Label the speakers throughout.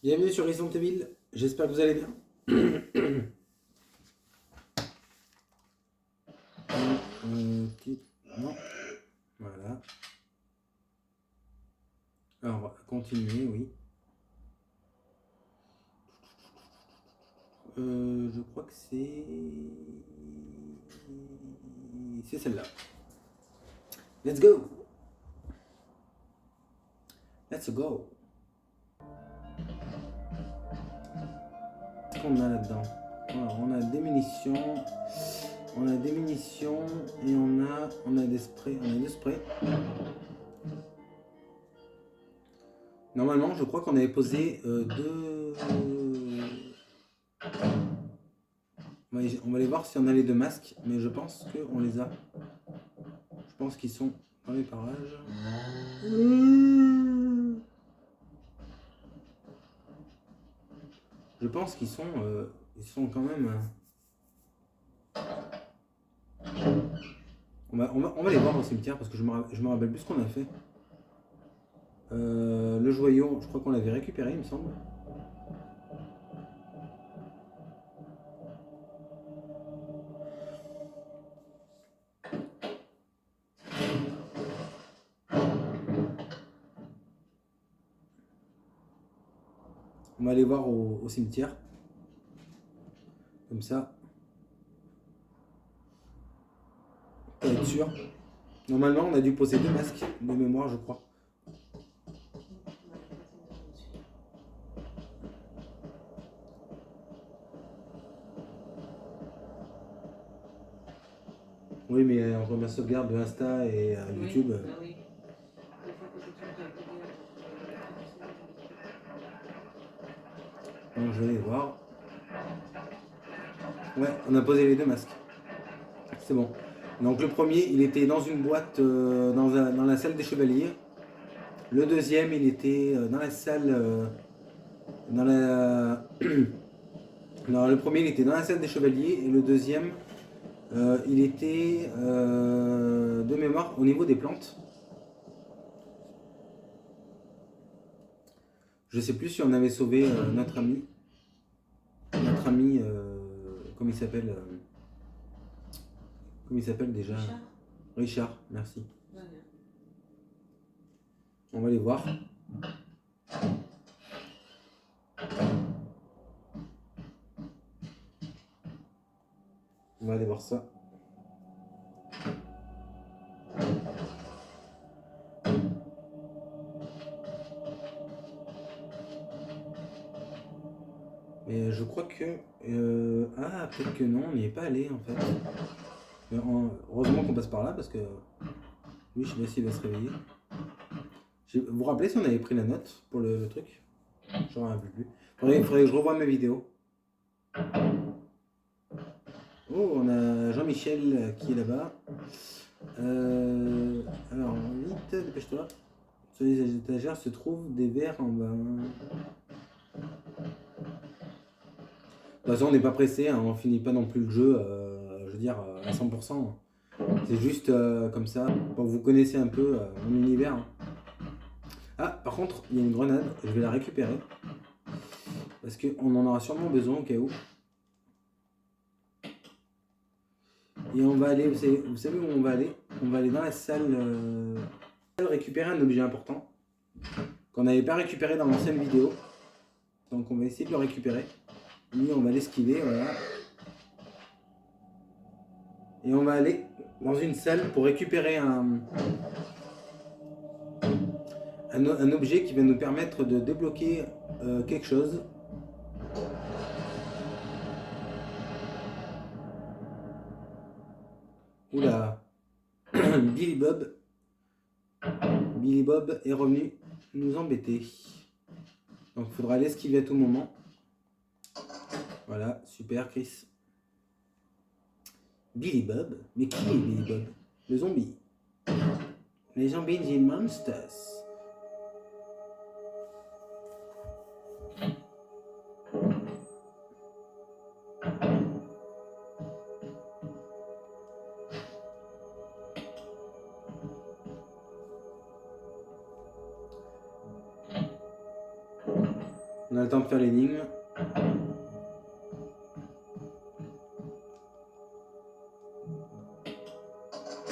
Speaker 1: Bienvenue sur Resident Evil, j'espère que vous allez bien. Non, voilà. Alors, continuer, oui. Je crois que c'est celle-là. Let's go. Let's go. Qu'est-ce qu'on a là-dedans? Voilà, on a des munitions. On a des munitions et on a des sprays. On a deux sprays. Normalement, je crois qu'on avait posé deux. On va aller voir si on a les deux masques, mais je pense qu'on les a. Je pense qu'ils sont dans les parages. Je pense qu'ils sont quand même. On va les voir au cimetière parce que je me rappelle plus ce qu'on a fait. Le joyau, je crois qu'on l'avait récupéré, il me semble. On va aller voir au cimetière. Comme ça. Pour être sûr. Normalement, on a dû poser deux masques de mémoire, je crois. Oui, mais on remet sauvegarde de Insta et YouTube.
Speaker 2: Oui, oui.
Speaker 1: Donc je vais aller voir. Ouais, on a posé les deux masques. C'est bon. Donc le premier, il était dans une boîte dans la salle des chevaliers. Le deuxième, il était dans la salle... dans la... Non, le premier, il était dans la salle des chevaliers. Et le deuxième, il était de mémoire au niveau des plantes. Je sais plus si on avait sauvé notre ami. Notre ami... comment il s'appelle comment il s'appelle déjà? Richard, merci. Ouais. On va aller voir. On va aller voir ça. Mais je crois que... ah, peut-être que non, on n'y est pas allé en fait. Mais heureusement qu'on passe par là parce que... Oui, je sais pas s'il va se réveiller. Vous vous rappelez si on avait pris la note pour le truc? Je m'en rappelle plus. Il faudrait que je revoie mes vidéos. Oh, on a Jean-Michel qui est là-bas. Alors, vite, dépêche-toi. Sur les étagères se trouvent des verres en bas. De toute façon, on n'est pas pressé, hein, on finit pas non plus le jeu, je veux dire, à 100%. C'est juste comme ça, pour que vous connaissez un peu mon univers. Hein. Ah, par contre, il y a une grenade, je vais la récupérer. Parce qu'on en aura sûrement besoin au cas où. Et on va aller, vous savez où on va aller? On va aller dans la salle récupérer un objet important qu'on n'avait pas récupéré dans l'ancienne vidéo. Donc on va essayer de le récupérer. Lui, on va l'esquiver, voilà. Et on va aller dans une salle pour récupérer un objet qui va nous permettre de débloquer quelque chose. Oula. Billy Bob est revenu nous embêter. Donc il faudra l'esquiver à tout moment. Voilà, super Chris. Billy Bob? Mais qui est Billy Bob? Le zombie. Les zombies des monsters. On a le temps de faire l'énigme.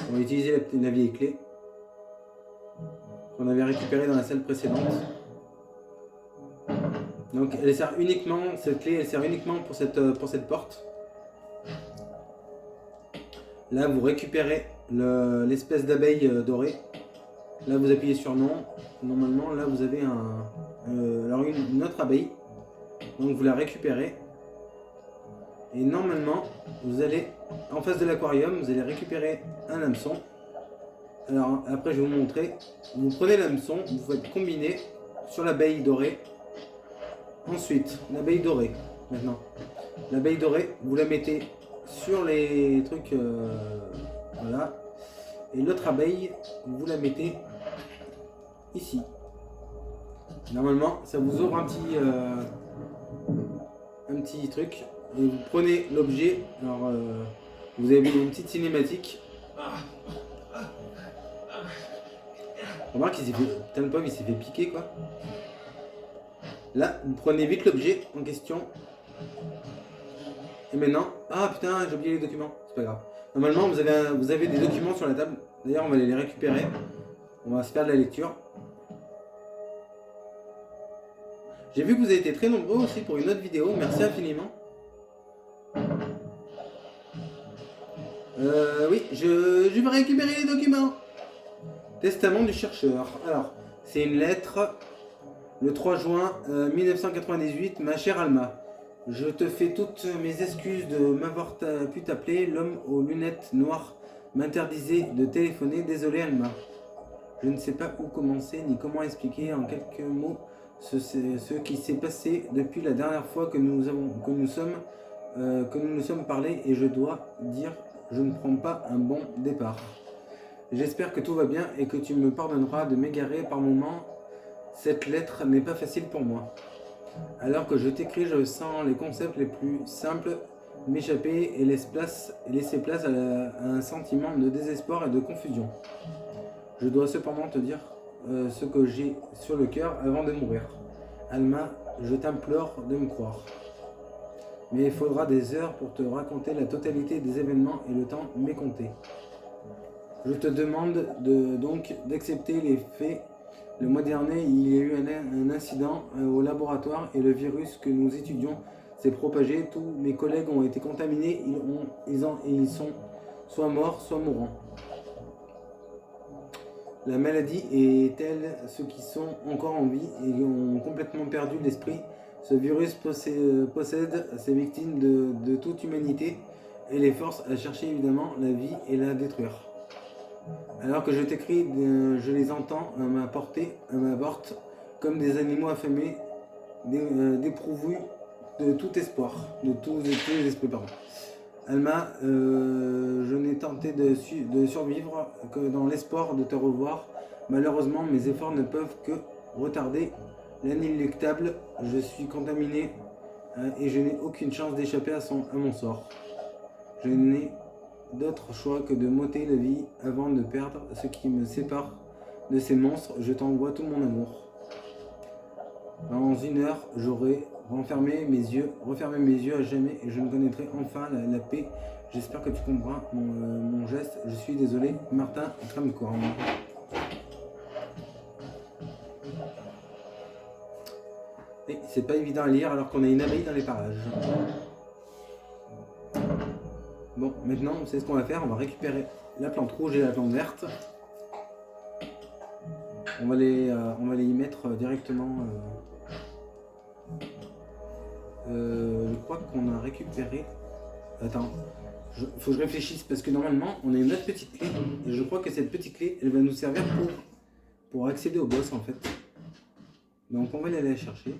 Speaker 1: On va utiliser la vieille clé qu'on avait récupérée dans la salle précédente. Donc elle sert uniquement, cette clé elle sert uniquement pour cette porte. Là vous récupérez l'espèce d'abeille dorée. Là vous appuyez sur non. Normalement là vous avez une autre abeille. Donc vous la récupérez. Et normalement vous allez en face de l'aquarium, vous allez récupérer un hameçon. Alors après je vais vous montrer. Vous prenez l'hameçon, vous faites combiner sur l'abeille dorée. Ensuite, l'abeille dorée, maintenant. L'abeille dorée, vous la mettez sur les trucs, voilà. Et l'autre abeille, vous la mettez ici. Normalement, ça vous ouvre un petit truc. Et vous prenez l'objet. Alors, vous avez une petite cinématique. Remarque qu'il s'est fait... Putain, le pauvre, il s'est fait piquer, quoi. Là, vous prenez vite l'objet en question. Et maintenant... Ah putain, j'ai oublié les documents. C'est pas grave. Normalement, vous avez des documents sur la table. D'ailleurs, on va aller les récupérer. On va se faire de la lecture. J'ai vu que vous avez été très nombreux aussi pour une autre vidéo. Merci infiniment. Oui, je vais récupérer les documents. Testament du chercheur. Alors, c'est une lettre... Le 3 juin 1998, ma chère Alma, je te fais toutes mes excuses de m'avoir pu t'appeler. L'homme aux lunettes noires m'interdisait de téléphoner. Désolé Alma. Je ne sais pas où commencer ni comment expliquer en quelques mots ce qui s'est passé depuis la dernière fois que nous nous sommes parlé, et je dois dire, je ne prends pas un bon départ. J'espère que tout va bien et que tu me pardonneras de m'égarer par moments. Cette lettre n'est pas facile pour moi. Alors que je t'écris, je sens les concepts les plus simples m'échapper et laisser place à un sentiment de désespoir et de confusion. Je dois cependant te dire ce que j'ai sur le cœur avant de mourir. Alma, je t'implore de me croire. Mais il faudra des heures pour te raconter la totalité des événements et le temps m'est compté. Je te demande donc d'accepter les faits. Le mois dernier, il y a eu un incident au laboratoire et le virus que nous étudions s'est propagé. Tous mes collègues ont été contaminés. Ils sont soit morts, soit mourants. La maladie est telle, ceux qui sont encore en vie et ont complètement perdu l'esprit. Ce virus possède ses victimes de toute humanité et les force à chercher évidemment la vie et la détruire. Alors que je t'écris, je les entends à ma portée, à ma porte, comme des animaux affamés, dépourvus de tout espoir, de tous les esprits, pardon. Alma, je n'ai tenté de survivre que dans l'espoir de te revoir. Malheureusement, mes efforts ne peuvent que retarder l'inéluctable. Je suis contaminé et je n'ai aucune chance d'échapper à mon sort. Je n'ai d'autre choix que de m'ôter la vie avant de perdre ce qui me sépare de ces monstres. Je t'envoie tout mon amour. Dans 1 heure, j'aurai refermé mes yeux à jamais et je ne connaîtrai enfin la paix. J'espère que tu comprends mon geste. Je suis désolé, Martin Tramcorn. Et c'est pas évident à lire alors qu'on a une abeille dans les parages. Bon, maintenant, c'est ce qu'on va faire. On va récupérer la plante rouge et la plante verte. On va les y mettre directement. Je crois qu'on a récupéré. Attends, faut que je réfléchisse parce que normalement, on a une autre petite clé. Et je crois que cette petite clé, elle va nous servir pour accéder au boss en fait. Donc, on va aller la chercher.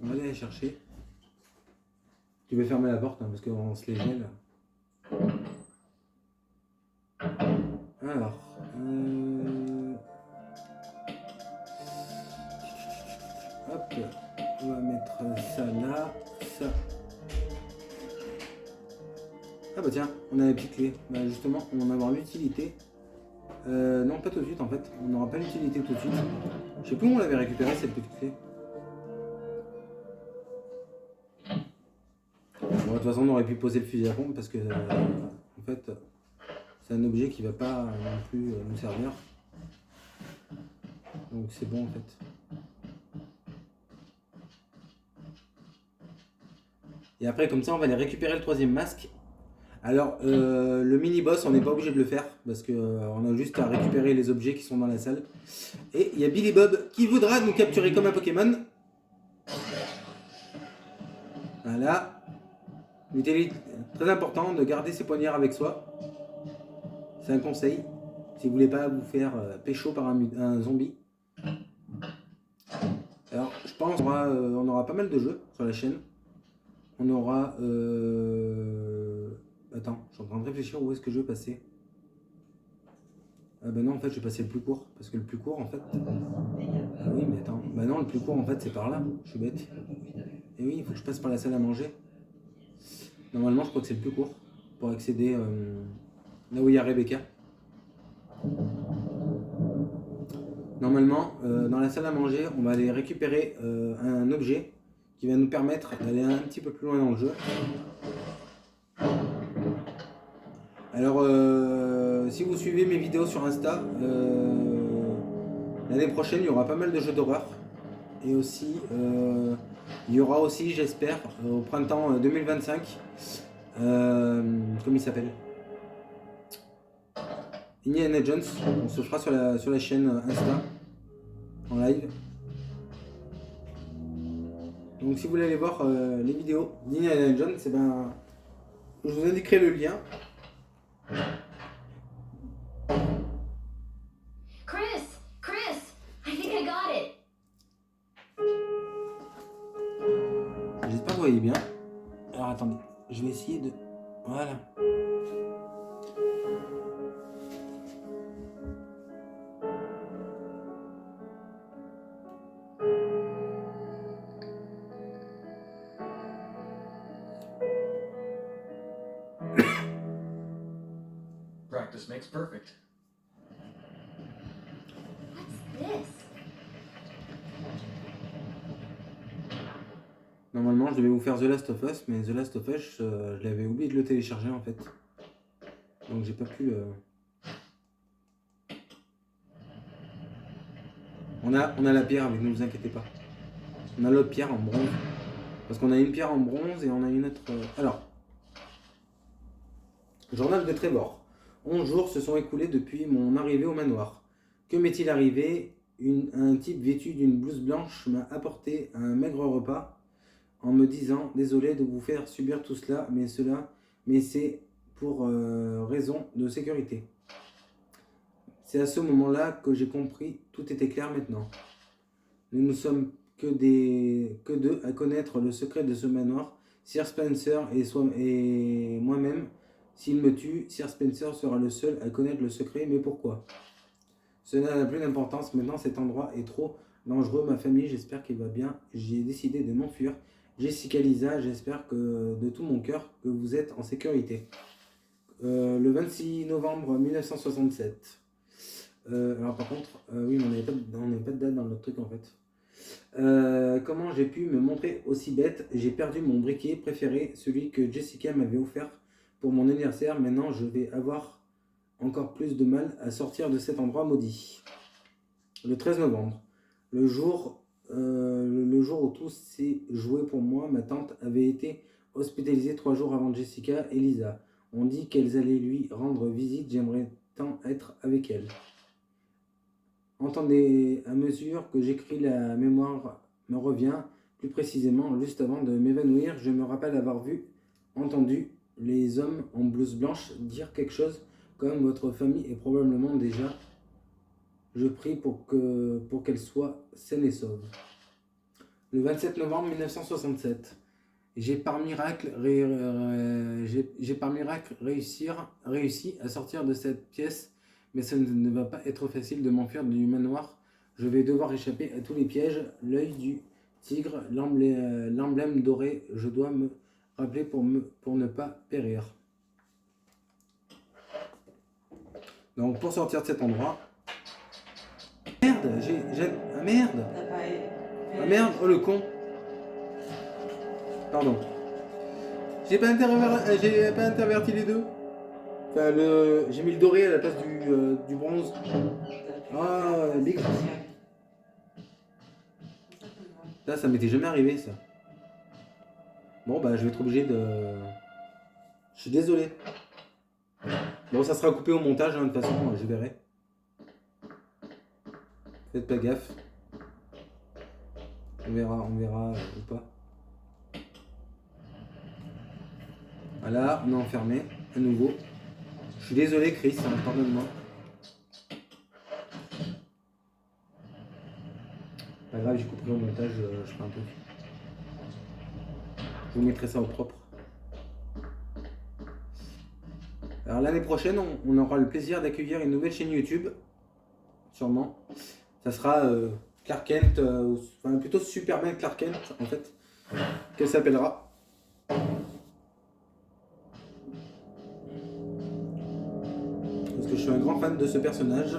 Speaker 1: On va aller la chercher. Tu veux fermer la porte hein, parce qu'on se les gèle. Alors, hop, on va mettre ça là, ça. Ah bah tiens, on a la petite clé. Bah justement, on va en avoir l'utilité Non, pas tout de suite en fait. On n'aura pas l'utilité tout de suite. Je sais plus où on l'avait récupéré cette petite clé. Bon, de toute façon, on aurait pu poser le fusil à pompe parce que en fait, c'est un objet qui va pas non plus nous servir. Donc c'est bon en fait. Et après, comme ça, on va aller récupérer le troisième masque. Alors, le mini-boss, on n'est pas obligé de le faire parce qu'on a juste à récupérer les objets qui sont dans la salle. Et il y a Billy Bob qui voudra nous capturer comme un Pokémon. Voilà. L'utilité très important de garder ses poignards avec soi. C'est un conseil. Si vous voulez pas vous faire pécho par un zombie. Alors, je pense qu'on aura pas mal de jeux sur la chaîne. On aura... Attends, je suis en train de réfléchir où est-ce que je vais passer. Ah bah non, en fait, je vais passer le plus court. Parce que le plus court, en fait... Ah oui, mais attends. Bah non, le plus court, en fait, c'est par là. Je suis bête. Et oui, il faut que je passe par la salle à manger. Normalement, je crois que c'est le plus court. Pour accéder là où il y a Rebecca. Normalement, dans la salle à manger, on va aller récupérer un objet qui va nous permettre d'aller un petit peu plus loin dans le jeu. Alors, si vous suivez mes vidéos sur Insta, l'année prochaine, il y aura pas mal de jeux d'horreur. Et aussi, il y aura aussi, j'espère, au printemps 2025, comment il s'appelle, Indiana Jones. On se fera sur la chaîne Insta, en live. Donc si vous voulez aller voir les vidéos d'Indiana Jones, eh ben, je vous indiquerai le lien.
Speaker 2: Chris, I think I got it.
Speaker 1: J'espère que vous voyez bien. Alors attendez, je vais essayer de... Voilà.
Speaker 3: Practice makes perfect.
Speaker 2: What's this?
Speaker 1: Normalement, je devais vous faire The Last of Us, mais The Last of Us, je l'avais oublié de le télécharger en fait. Donc j'ai pas pu... On a la pierre avec nous, ne vous inquiétez pas. On a l'autre pierre en bronze. Parce qu'on a une pierre en bronze et on a une autre... Alors, journal de Trevor. 11 jours se sont écoulés depuis mon arrivée au manoir. Que m'est-il arrivé? Un type vêtu d'une blouse blanche m'a apporté un maigre repas en me disant « Désolé de vous faire subir tout cela, mais c'est pour raison de sécurité. » C'est à ce moment-là que j'ai compris, tout était clair maintenant. Nous ne sommes que deux à connaître le secret de ce manoir, Sir Spencer et moi-même. S'il me tue, Sir Spencer sera le seul à connaître le secret, mais pourquoi? Cela n'a plus d'importance, maintenant cet endroit est trop dangereux. Ma famille, j'espère qu'elle va bien. J'ai décidé de m'enfuir. Jessica, Lisa, j'espère que de tout mon cœur que vous êtes en sécurité. Le 26 novembre 1967. Alors par contre, oui, on n'avait pas de date dans notre truc en fait. Comment j'ai pu me montrer aussi bête? J'ai perdu mon briquet préféré, celui que Jessica m'avait offert pour mon anniversaire. Maintenant, je vais avoir encore plus de mal à sortir de cet endroit maudit. Le 13 novembre, le jour où tout s'est joué pour moi, ma tante avait été hospitalisée 3 jours avant Jessica et Lisa. On dit qu'elles allaient lui rendre visite, j'aimerais tant être avec elles. Entendez, à mesure que j'écris, la mémoire me revient, plus précisément, juste avant de m'évanouir, je me rappelle avoir entendu les hommes en blouse blanche dire quelque chose comme « Votre famille est probablement déjà... » Je prie pour qu'elle soit saine et sauve. Le 27 novembre 1967, j'ai par miracle réussi à sortir de cette pièce, mais ça ne va pas être facile de m'enfuir du manoir. Je vais devoir échapper à tous les pièges. L'œil du tigre, l'emblème doré, je dois me rappeler pour ne pas périr. Donc pour sortir de cet endroit... Merde, Ah merde.
Speaker 4: T'as pas...
Speaker 1: Ah merde, oh le con. Pardon. J'ai pas interverti les deux. Enfin, j'ai mis le doré à la place du bronze. Ah, big. Là, ça m'était jamais arrivé, ça. Bon, bah, je vais être obligé de... Je suis désolé. Bon, ça sera coupé au montage, hein, de toute façon, je verrai. Faites pas gaffe. On verra ou pas. Voilà, on est enfermé, à nouveau. Je suis désolé, Chris, hein, pardonne-moi. Pas grave, j'y couperai au montage, je ferai un peu. Je vous mettrai ça au propre. Alors l'année prochaine, on aura le plaisir d'accueillir une nouvelle chaîne YouTube. Sûrement. Ça sera Clark Kent, enfin plutôt Superman Clark Kent, en fait. Qu'elle s'appellera. Parce que je suis un grand fan de ce personnage.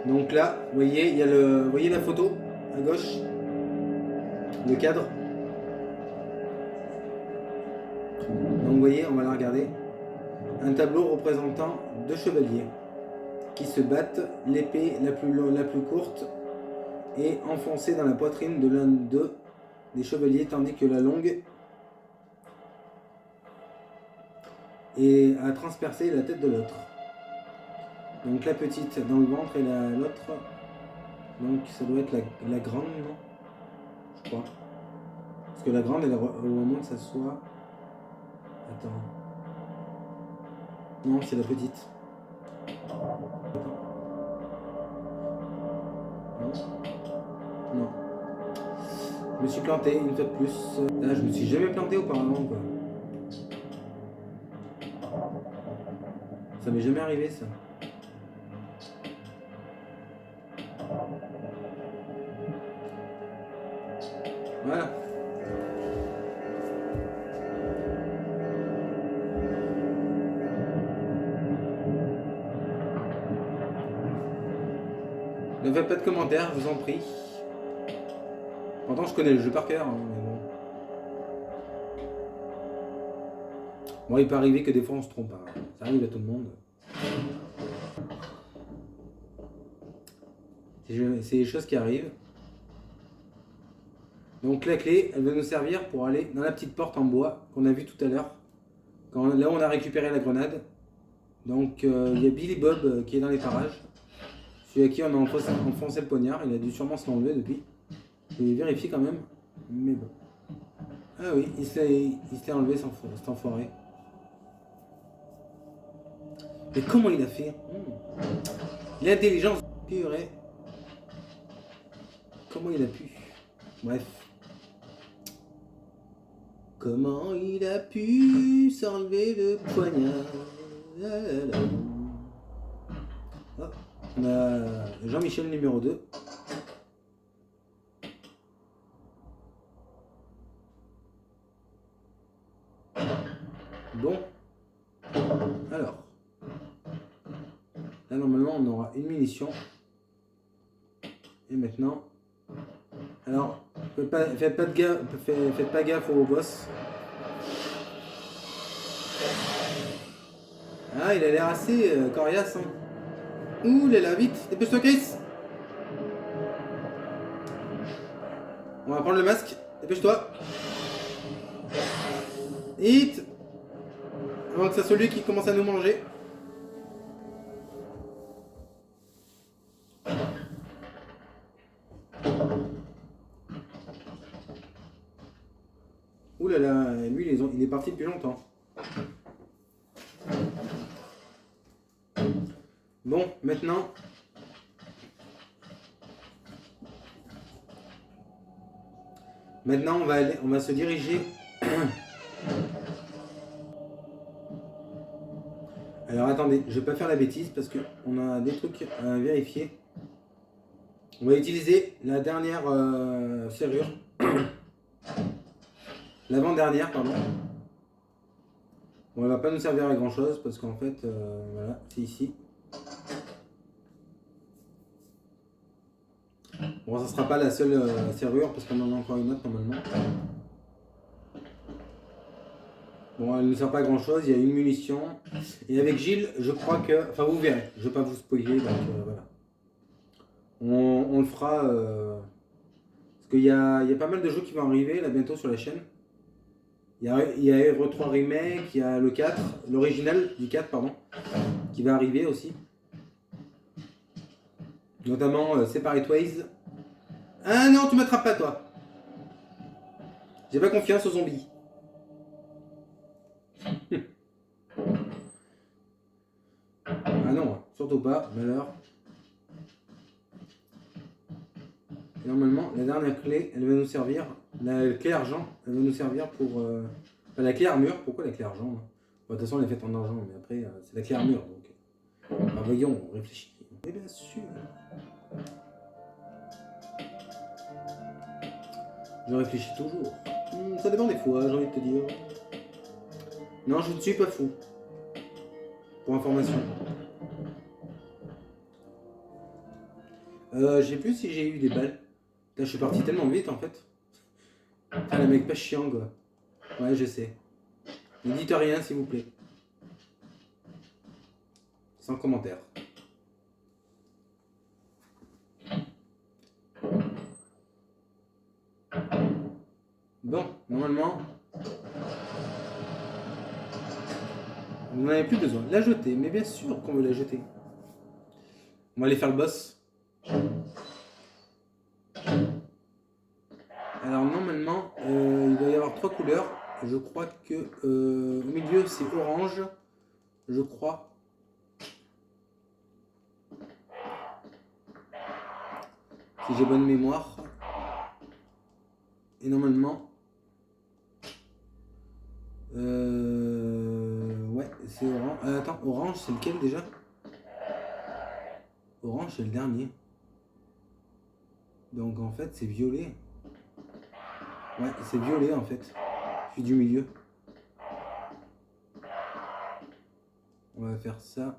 Speaker 1: Donc là, vous voyez, il y a vous voyez la photo à gauche, le cadre. Donc vous voyez, on va la regarder. Un tableau représentant deux chevaliers qui se battent. L'épée la plus courte est enfoncée dans la poitrine de l'un d'eux des chevaliers, tandis que la longue a transpercé la tête de l'autre. Donc la petite dans le ventre et l'autre, donc ça doit être la grande, non? Je crois. Parce que la grande, elle, au moment que ça soit... Attends. Non, c'est la petite. Non. Non. Je me suis planté une fois de plus. Là, je me suis jamais planté auparavant, quoi. Ça m'est jamais arrivé, ça. Voilà. Ne faites pas de commentaires, je vous en prie. Pourtant, je connais le jeu par cœur, hein, mais bon. Bon, il peut arriver que des fois on se trompe. Hein. Ça arrive à tout le monde. C'est des choses qui arrivent. Donc la clé, elle va nous servir pour aller dans la petite porte en bois qu'on a vue tout à l'heure. Là, on a récupéré la grenade. Donc il y a Billy Bob qui est dans les parages. Celui à qui on a enfoncé le poignard. Il a dû sûrement se l'enlever depuis. Je vais vérifier quand même. Mais bon. Ah oui, il se l'est enlevé cet enfoiré. Mais comment il a fait? L'intelligence purée. Comment il a pu? Bref. Comment il a pu s'enlever le poignard? Oh, on a Jean-Michel numéro 2. Bon. Alors. Là, normalement, on aura une munition. Et maintenant... Alors, faites pas gaffe au boss. Ah, il a l'air assez coriace. Hein. Ouh là là, vite, dépêche-toi, Chris. On va prendre le masque, dépêche-toi. Vite. Avant que ça soit lui qui commence à nous manger. Ouh là là, lui il est parti depuis longtemps. Bon, maintenant... Maintenant on va se diriger... Alors attendez, je vais pas faire la bêtise parce qu'on a des trucs à vérifier. On va utiliser la dernière serrure. L'avant-dernière, pardon. Bon, elle va pas nous servir à grand chose parce qu'en fait, voilà, c'est ici. Bon, ça sera pas la seule serrure parce qu'on en a encore une autre normalement. Bon, elle ne sert pas à grand chose, il y a une munition. Et avec Gilles, je crois que. Enfin, vous verrez, je vais pas vous spoiler, donc voilà. On le fera. Parce qu'il y a pas mal de jeux qui vont arriver là bientôt sur la chaîne. Il y a Hero 3 Remake, il y a le 4, l'original du 4, pardon, qui va arriver aussi. Notamment Separate Ways. Ah non, tu m'attrapes pas, toi. J'ai pas confiance aux zombies. Ah non, surtout pas, malheur. Et normalement, la dernière clé, elle va nous servir. La clé argent, elle va nous servir pour. Enfin, la clé armure, pourquoi la clé argent hein. Bon, de toute façon, elle est faite en argent, mais après, c'est la clé armure. Donc, bah, voyons, on réfléchit. Mais bien sûr. Je réfléchis toujours. Ça dépend des fois, j'ai envie de te dire. Non, je ne suis pas fou. Pour information. Je sais plus si j'ai eu des balles. Là, je suis parti tellement vite en fait. Ah, le mec pas chiant quoi. Ouais, je sais. Ne dites rien s'il vous plaît. Sans commentaire. Bon, normalement, vous n'en avez plus besoin. La jeter, mais bien sûr qu'on veut la jeter. On va aller faire le boss. Alors normalement, il doit y avoir 3 couleurs. Je crois que au milieu c'est orange. Je crois. Si j'ai bonne mémoire. Et normalement. Ouais, c'est orange. Attends, orange c'est lequel déjà? Orange c'est le dernier. Donc en fait c'est violet. Ouais, c'est violet en fait. Je suis du milieu. On va faire ça.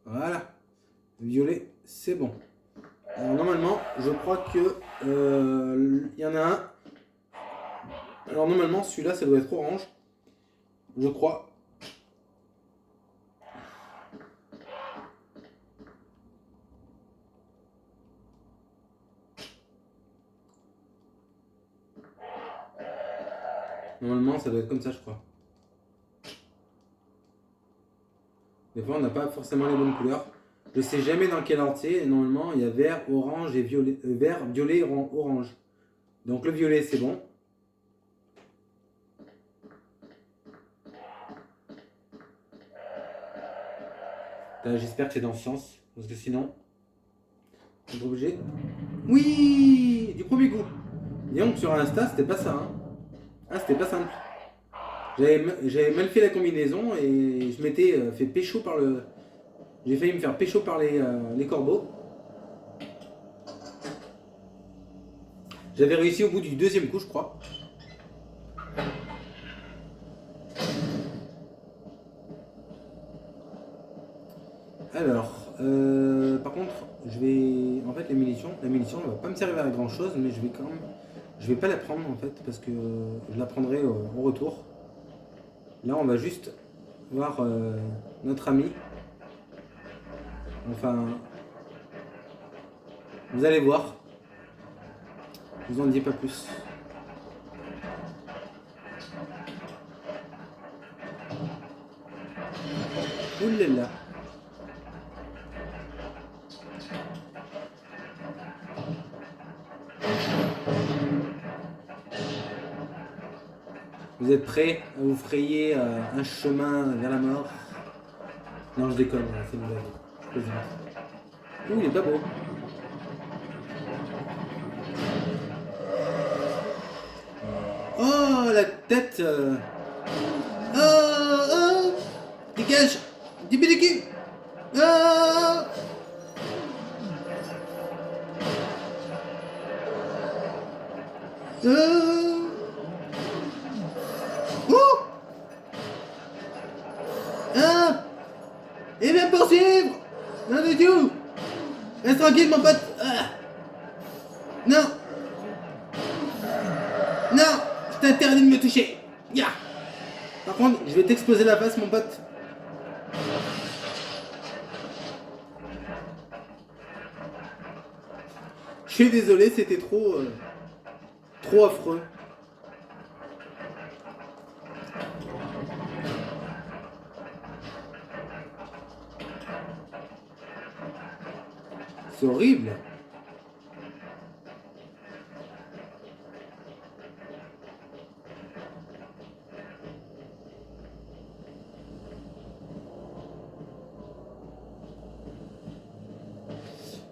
Speaker 1: Voilà. Violet, c'est bon. Alors normalement, je crois que il y en a un. Alors normalement, celui-là, ça doit être orange. Je crois. Normalement, ça doit être comme ça, je crois. Des fois, on n'a pas forcément les bonnes couleurs. Je sais jamais dans quel ordre c'est. Et normalement, il y a vert, orange et violet. Vert, violet, orange. Donc le violet, c'est bon. J'espère que c'est dans ce sens. Parce que sinon, on est obligé. Oui, du premier coup. Disons que sur Insta, c'était pas ça. Hein. Ah, c'était pas simple. J'avais mal fait la combinaison et je m'étais fait pécho par le. J'ai failli me faire pécho par les corbeaux. J'avais réussi au bout du deuxième coup, je crois. Alors, par contre, je vais. En fait, la munition, elle va pas me servir à grand chose, mais je vais quand même. Je vais pas la prendre en fait, parce que je la prendrai au retour. Là, on va juste voir notre ami. Enfin, vous allez voir. Je vous en dis pas plus. Oulala. Vous êtes prêts à vous frayer un chemin vers la mort? Non, je déconne, c'est une blague. Je plaisante. Ouh, il est pas beau. Oh, la tête Oh, dégage. Début du cul. Oh. Oh. Ah. Il vient me poursuivre. Non du tout. Reste tranquille mon pote. Ah. Non. Non. Je t'interdis de me toucher. Ya. Par contre, je vais t'exploser la face mon pote. Je suis désolé, c'était trop affreux. C'est horrible.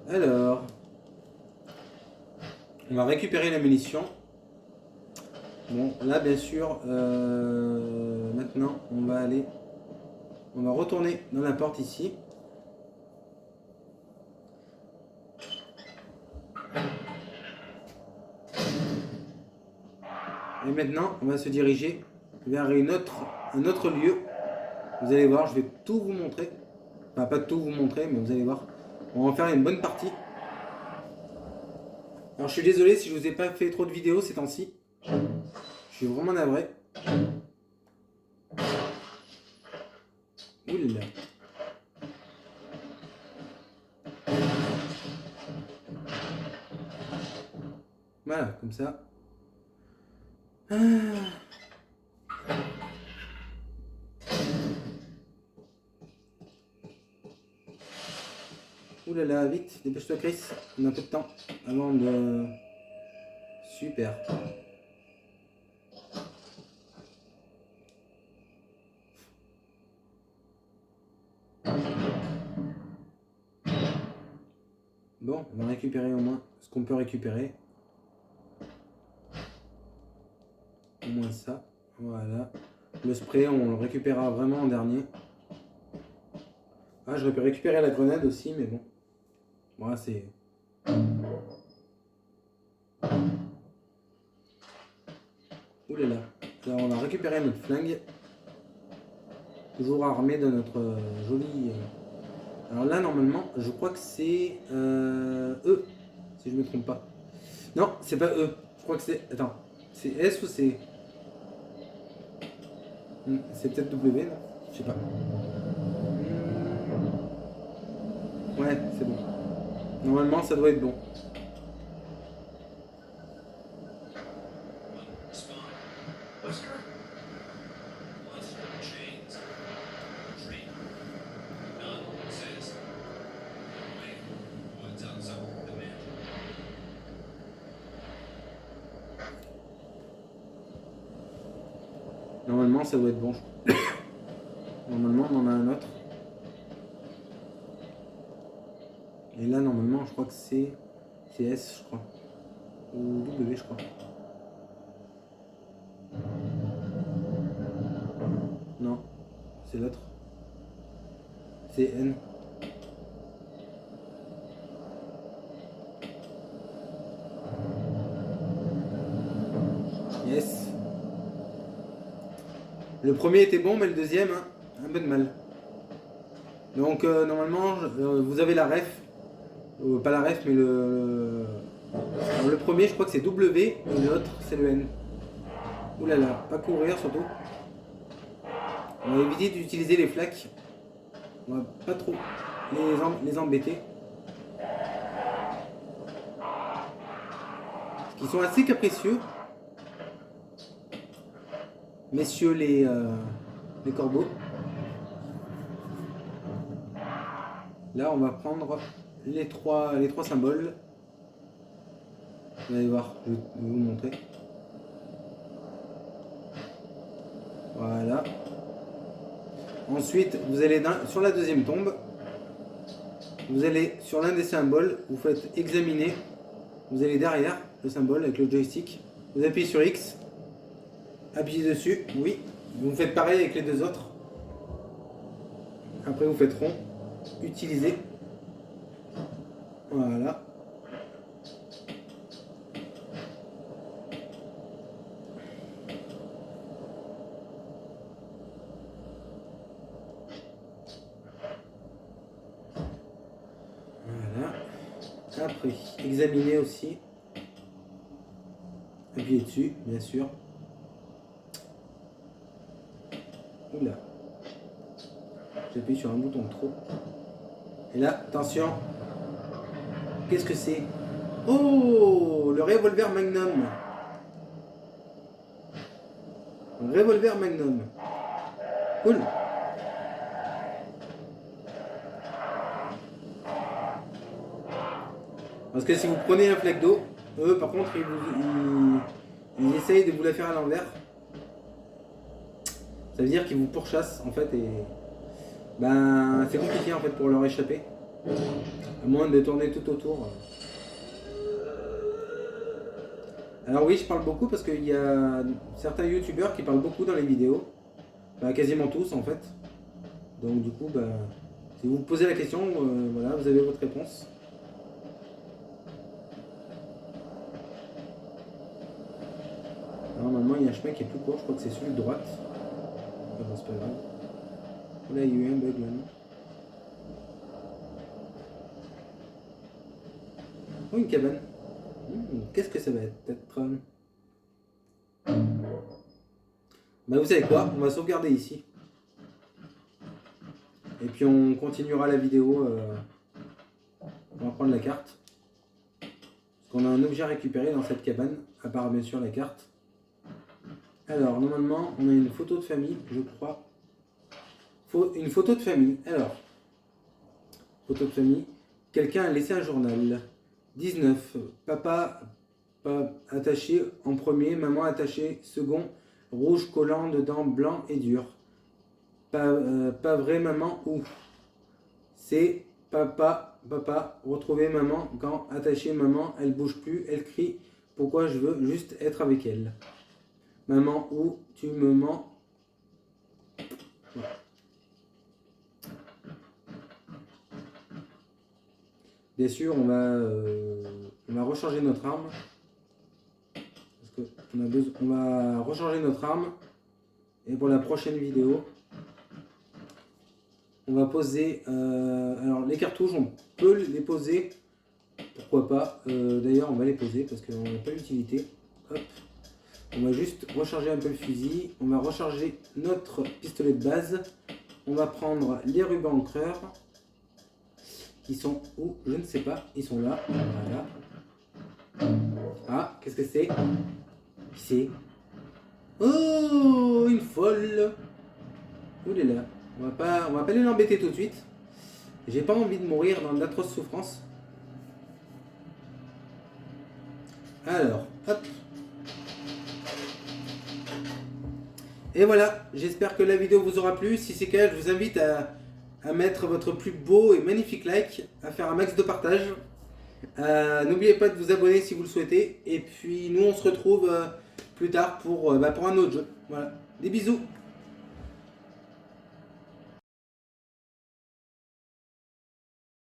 Speaker 1: Alors, on va récupérer la munition. Bon, là, bien sûr, maintenant, on va retourner dans la porte ici. Et maintenant, on va se diriger vers un autre lieu. Vous allez voir, je vais tout vous montrer. Enfin, pas tout vous montrer, mais vous allez voir. On va en faire une bonne partie. Alors, je suis désolé si je vous ai pas fait trop de vidéos ces temps-ci. Je suis vraiment navré. Oula. Voilà, comme ça. Ah. Ouh là là, vite, dépêche-toi Chris, on a un peu de temps avant de... Super. Bon, on va récupérer au moins ce qu'on peut récupérer. Au moins ça, voilà. Le spray, on le récupérera vraiment en dernier. Ah, j'aurais pu récupérer la grenade aussi, mais bon. Voilà, c'est... Ouh là là. Là, on a récupéré notre flingue. Toujours armé de notre joli... Alors là, normalement, je crois que c'est E, si je me trompe pas. Non, c'est pas E. Je crois que c'est... Attends, c'est S ou c'est... C'est peut-être W, non? Je sais pas. Ouais, c'est bon. Normalement, ça doit être bon. Normalement, ça doit être bon. Normalement, on en a un autre. Et là, normalement, je crois que c'est S, je crois. Ou W, je crois. Non, c'est l'autre. C'est N. Yes. Le premier était bon, mais le deuxième, hein, un peu de mal. Donc, normalement, vous avez la ref. Pas la ref, mais le premier, je crois que c'est W, et l'autre, c'est le N. Ouh là là, pas courir surtout. On va éviter d'utiliser les flaques. On va pas trop les embêter. Parce qu'ils sont assez capricieux. Messieurs les corbeaux. Là, on va prendre les trois symboles. Vous allez voir, je vais vous montrer. Voilà. Ensuite, vous allez sur la deuxième tombe. Vous allez sur l'un des symboles, vous faites examiner. Vous allez derrière le symbole avec le joystick. Vous appuyez sur X. Appuyez dessus, oui. Vous faites pareil avec les deux autres. Après, vous faites rond. Utiliser. Voilà. examiné aussi. Appuyez dessus, bien sûr. Oula. J'appuie sur un bouton de trop. Et là, attention. Qu'est-ce que c'est? Oh, le revolver Magnum. Un revolver Magnum. Cool. Parce que si vous prenez un flaque d'eau, eux par contre ils essayent de vous la faire à l'envers. Ça veut dire qu'ils vous pourchassent en fait et ben c'est compliqué en fait pour leur échapper. À moins de tourner tout autour. Alors oui, je parle beaucoup parce qu'il y a certains youtubeurs qui parlent beaucoup dans les vidéos. Bah, quasiment tous en fait. Donc du coup, bah, si vous posez la question, voilà, vous avez votre réponse. Normalement, il y a un chemin qui est plus court, je crois que c'est celui de droite. Ah, bon, c'est pas grave. Là, il y a eu un bug là, non? Oh, une cabane. Qu'est-ce que ça va être? Bah vous savez quoi? On va sauvegarder ici. Et puis on continuera la vidéo. On va prendre la carte. Parce qu'on a un objet à récupérer dans cette cabane, à part bien sûr la carte. Alors normalement on a une photo de famille, je crois. Une photo de famille. Alors, photo de famille. Quelqu'un a laissé un journal. 19. Papa attaché en premier, maman attachée second, rouge collant dedans, blanc et dur. Pas vrai maman ou c'est papa, retrouver maman quand attaché maman, elle bouge plus, elle crie, pourquoi je veux juste être avec elle. Maman ou tu me mens. Voilà. Bien sûr, on va recharger notre arme. Parce que on va recharger notre arme. Et pour la prochaine vidéo, on va poser... alors, les cartouches, on peut les poser. Pourquoi pas. D'ailleurs, on va les poser parce qu'on n'a pas l'utilité. Hop. On va juste recharger un peu le fusil. On va recharger notre pistolet de base. On va prendre les rubans encreurs. Ils sont où? Je ne sais pas. Ils sont là. Voilà. Ah, qu'est-ce que c'est? Qui c'est? Oh, une folle. Où est là? On va pas aller l'embêter tout de suite. J'ai pas envie de mourir dans d'atroces souffrances. Alors, hop. Et voilà, j'espère que la vidéo vous aura plu. Si c'est le cas, je vous invite à mettre votre plus beau et magnifique like, à faire un max de partage. N'oubliez pas de vous abonner si vous le souhaitez. Et puis nous on se retrouve plus tard pour un autre jeu. Voilà, des bisous.